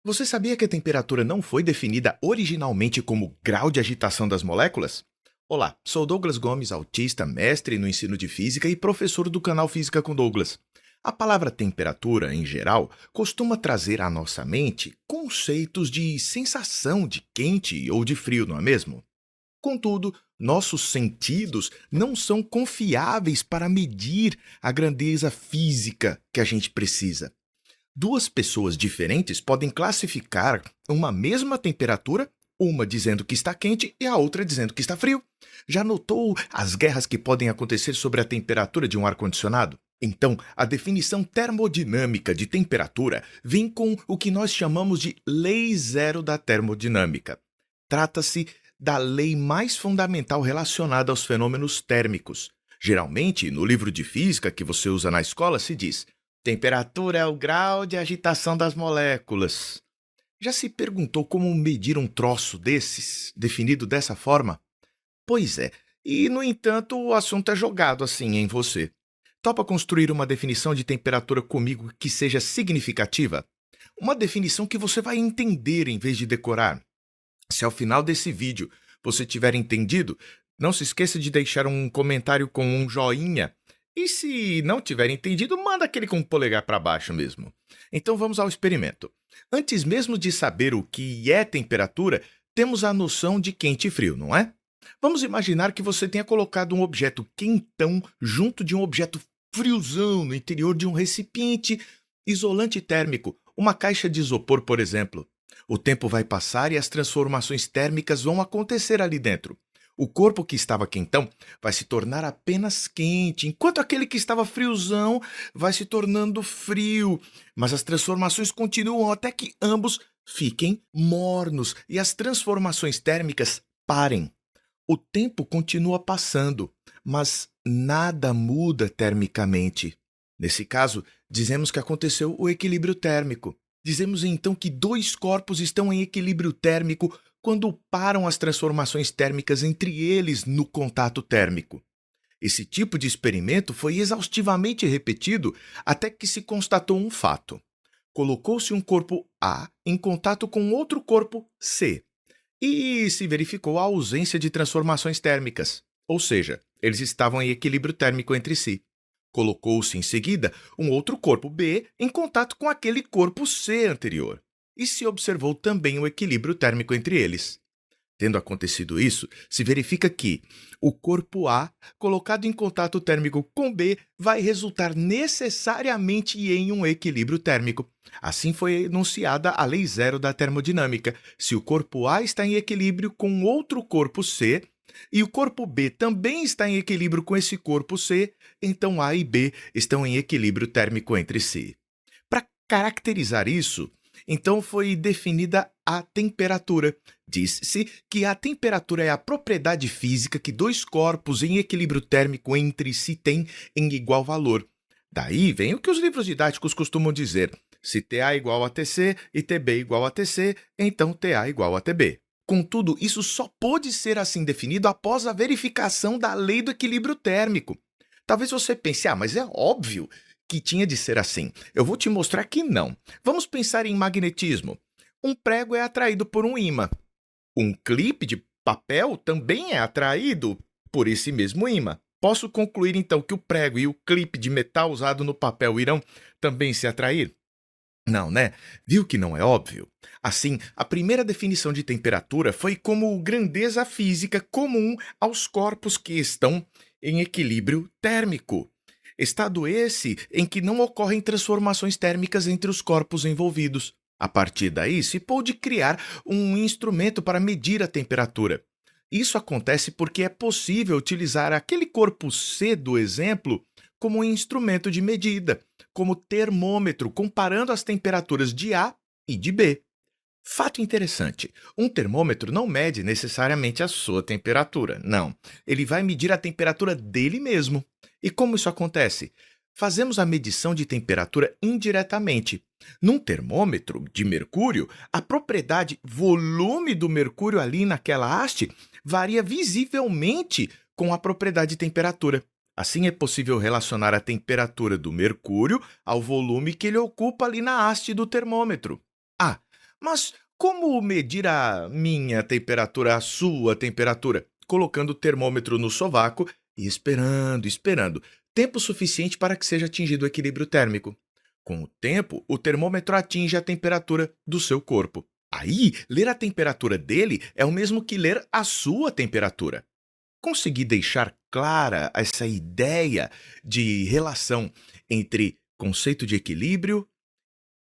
Você sabia que a temperatura não foi definida originalmente como grau de agitação das moléculas? Olá, sou Douglas Gomes, autista, mestre no ensino de física e professor do canal Física com Douglas. A palavra temperatura, em geral, costuma trazer à nossa mente conceitos de sensação de quente ou de frio, não é mesmo? Contudo, nossos sentidos não são confiáveis para medir a grandeza física que a gente precisa. Duas pessoas diferentes podem classificar uma mesma temperatura, uma dizendo que está quente e a outra dizendo que está frio. Já notou as guerras que podem acontecer sobre a temperatura de um ar-condicionado? Então, a definição termodinâmica de temperatura vem com o que nós chamamos de Lei Zero da Termodinâmica. Trata-se da lei mais fundamental relacionada aos fenômenos térmicos. Geralmente, no livro de física que você usa na escola, se diz: temperatura é o grau de agitação das moléculas. Já se perguntou como medir um troço desses, definido dessa forma? Pois é, e no entanto o assunto é jogado assim em você. Topa construir uma definição de temperatura comigo que seja significativa? Uma definição que você vai entender em vez de decorar. Se ao final desse vídeo você tiver entendido, não se esqueça de deixar um comentário com um joinha. E se não tiver entendido, manda aquele com o polegar para baixo mesmo. Então vamos ao experimento. Antes mesmo de saber o que é temperatura, temos a noção de quente e frio, não é? Vamos imaginar que você tenha colocado um objeto quentão junto de um objeto friozão no interior de um recipiente isolante térmico, uma caixa de isopor, por exemplo. O tempo vai passar e as transformações térmicas vão acontecer ali dentro. O corpo que estava quentão vai se tornar apenas quente, enquanto aquele que estava friozão vai se tornando frio. Mas as transformações continuam até que ambos fiquem mornos e as transformações térmicas parem. O tempo continua passando, mas nada muda termicamente. Nesse caso, dizemos que aconteceu o equilíbrio térmico. Dizemos então que dois corpos estão em equilíbrio térmico quando param as transformações térmicas entre eles no contato térmico. Esse tipo de experimento foi exaustivamente repetido até que se constatou um fato. Colocou-se um corpo A em contato com outro corpo C e se verificou a ausência de transformações térmicas, ou seja, eles estavam em equilíbrio térmico entre si. Colocou-se em seguida um outro corpo B em contato com aquele corpo C anterior e se observou também o equilíbrio térmico entre eles. Tendo acontecido isso, se verifica que o corpo A, colocado em contato térmico com B, vai resultar necessariamente em um equilíbrio térmico. Assim foi enunciada a lei zero da termodinâmica. Se o corpo A está em equilíbrio com outro corpo C, e o corpo B também está em equilíbrio com esse corpo C, então A e B estão em equilíbrio térmico entre si. Para caracterizar isso, então foi definida a temperatura. Diz-se que a temperatura é a propriedade física que dois corpos em equilíbrio térmico entre si têm em igual valor. Daí vem o que os livros didáticos costumam dizer: se TA igual a TC e TB igual a TC, então TA igual a TB. Contudo, isso só pôde ser assim definido após a verificação da lei do equilíbrio térmico. Talvez você pense, mas é óbvio que tinha de ser assim. Eu vou te mostrar que não. Vamos pensar em magnetismo. Um prego é atraído por um ímã. Um clipe de papel também é atraído por esse mesmo ímã. Posso concluir então que o prego e o clipe de metal usado no papel irão também se atrair? Não, né? Viu que não é óbvio? Assim, a primeira definição de temperatura foi como grandeza física comum aos corpos que estão em equilíbrio térmico. Estado esse em que não ocorrem transformações térmicas entre os corpos envolvidos. A partir daí, se pôde criar um instrumento para medir a temperatura. Isso acontece porque é possível utilizar aquele corpo C do exemplo como um instrumento de medida, como termômetro, comparando as temperaturas de A e de B. Fato interessante, um termômetro não mede necessariamente a sua temperatura, não. Ele vai medir a temperatura dele mesmo. E como isso acontece? Fazemos a medição de temperatura indiretamente. Num termômetro de mercúrio, a propriedade volume do mercúrio ali naquela haste varia visivelmente com a propriedade temperatura. Assim é possível relacionar a temperatura do mercúrio ao volume que ele ocupa ali na haste do termômetro. Ah, Mas como medir a minha temperatura, a sua temperatura? Colocando o termômetro no sovaco e esperando. Tempo suficiente para que seja atingido o equilíbrio térmico. Com o tempo, o termômetro atinge a temperatura do seu corpo. Aí, ler a temperatura dele é o mesmo que ler a sua temperatura. Consegui deixar clara essa ideia de relação entre conceito de equilíbrio,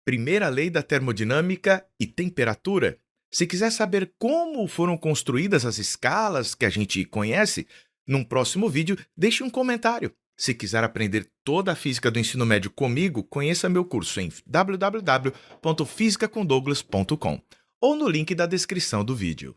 primeira lei da termodinâmica e temperatura? Se quiser saber como foram construídas as escalas que a gente conhece, num próximo vídeo, deixe um comentário. Se quiser aprender toda a física do ensino médio comigo, conheça meu curso em www.fisicacomdouglas.com ou no link da descrição do vídeo.